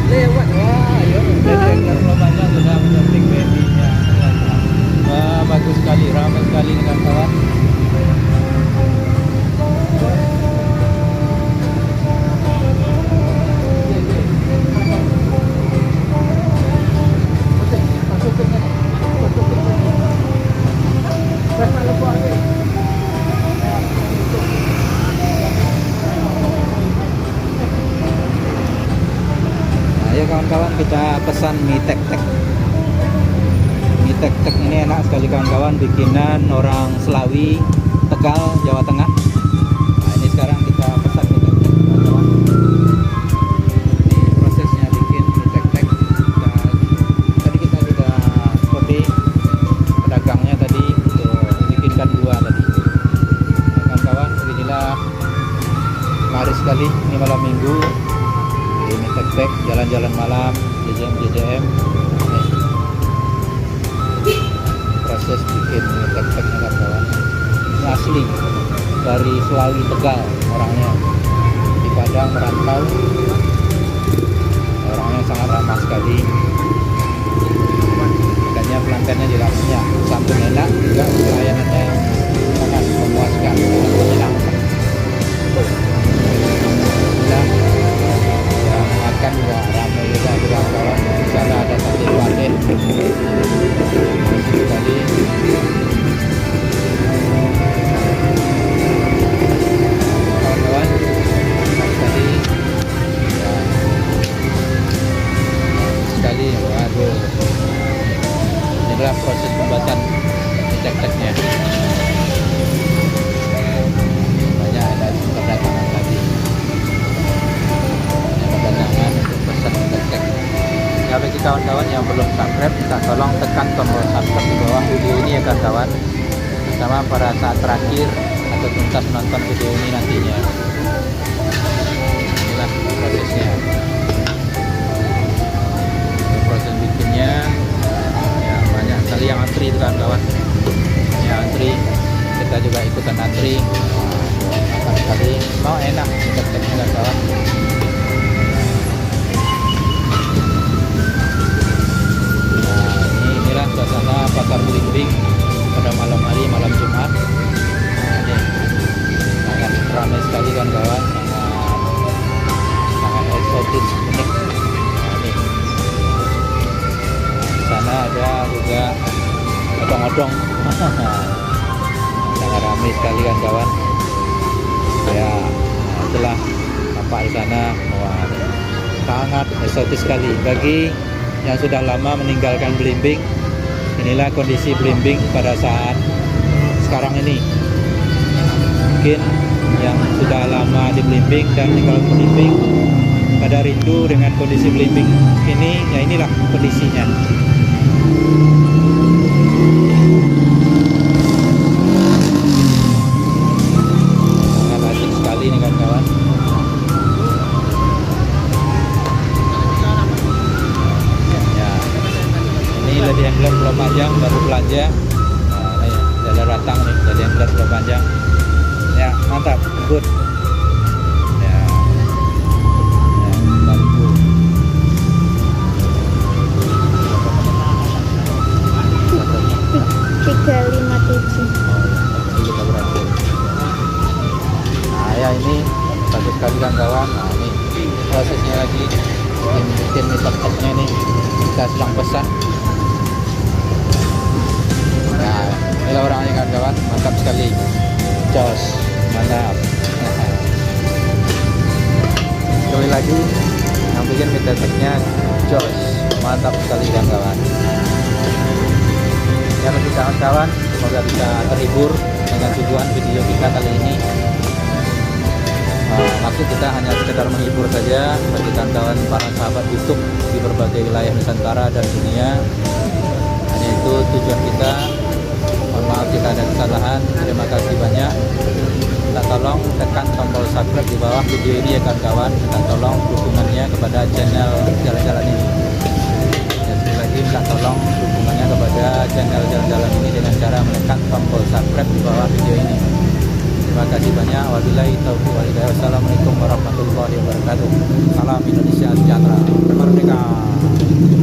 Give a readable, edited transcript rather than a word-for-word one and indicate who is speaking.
Speaker 1: lewat. Wah, ayo.
Speaker 2: Banyak sudah menyeting babynya. Wah, bagus sekali, ramai sekali dengan kawan. Ayo kawan-kawan, kita pesan mie tek-tek. Mie tek-tek ini enak sekali kawan-kawan, bikinan orang Selawi, Tegal, Jawa Tengah. Nah, ini sekarang kita pesan mie tek-tek kawan-kawan. Ini prosesnya bikin mie tek-tek. Tadi kita sudah kode pedagangnya tadi untuk bikinkan dua tadi. Nah, kawan-kawan, inilah laris sekali ini malam minggu. Ini tek-tek, jalan-jalan malam, JJM. Proses bikin tek-tek kawan-kawan. Ini asli dari Selawi Tegal orangnya, di Padang merantau. Orangnya sangat ramah sekali. Makanya pelanggannya juga banyak, sampun enak juga, pelayanannya sangat memuaskan, sangat menyenangkan. Makan juga ramai juga kawan-kawan. Di sana ada sate waden tadi. Kawan-kawan tadi ya, sekali. Waduh, inilah proses pembuatan tek-teknya. Banyak ada kedatangan tadi. Untuk pesan tek-tek. Ya, bagi kawan-kawan yang belum subscribe, minta tolong tekan tombol subscribe di bawah video ini ya kawan-kawan, terutama pada saat terakhir atau tuntas menonton video ini nantinya. Inilah prosesnya. Proses bikinnya ya, banyak sekali yang antri itu kawan-kawan. Ya, antri, kita juga ikutan antri. Makan sekali, mau enak tek-teknya kawan-kawan. Suasana pasar Blimbing pada malam hari, malam Jumat. Nah, ini sangat ramai sekali kan kawan, sangat eksotis, unik. Nah, ini di sana ada juga odong-odong. Sangat ramai sekali kan kawan. Ya, setelah nampak di sana, wah, sangat eksotis sekali bagi yang sudah lama meninggalkan Blimbing. Inilah kondisi Blimbing pada saat sekarang ini. Mungkin yang sudah lama di Blimbing dan tinggal di Blimbing pada rindu dengan kondisi Blimbing ini, ya inilah kondisinya. Sangat asik sekali nih kawan-kawan. Jadi Engler Pulau Panjang baru belanja. Nah, ini jalan ratang nih, jadi Engler Pulau Panjang. Ya, mantap, good. Ya, mantap.
Speaker 3: 357.
Speaker 2: Kita berhasil. Nah, ya ini bagus sekali kan kawan. Nah, ini prosesnya lagi bikin mie tek-teknya nih. Kita sedang pesan. Nah, inilah orangnya kawan-kawan, mantap sekali. Jos, mantap. Sekali lagi, yang bikin mie tek-teknya jos, mantap sekali kawan-kawan. Ya bagi kawan-kawan, semoga bisa terhibur dengan tujuan video kita kali ini. Maksud kita hanya sekedar menghibur saja bagi kawan-kawan para sahabat YouTube di berbagai wilayah Nusantara dan dunia. Hanya itu tujuan kita. Mohon maaf jika ada kesalahan. Terima kasih banyak. Minta tolong tekan tombol subscribe di bawah video ini ya kawan-kawan. Minta tolong dukungannya kepada channel jalan-jalan ini. Dan sekali lagi minta tolong dukungannya kepada channel jalan-jalan ini dengan cara menekan tombol subscribe di bawah video ini. Terima kasih banyak. Wabillahi taufiq wal hidayah. Wassalamualaikum warahmatullahi wabarakatuh. Salam Indonesia sejahtera. merdeka.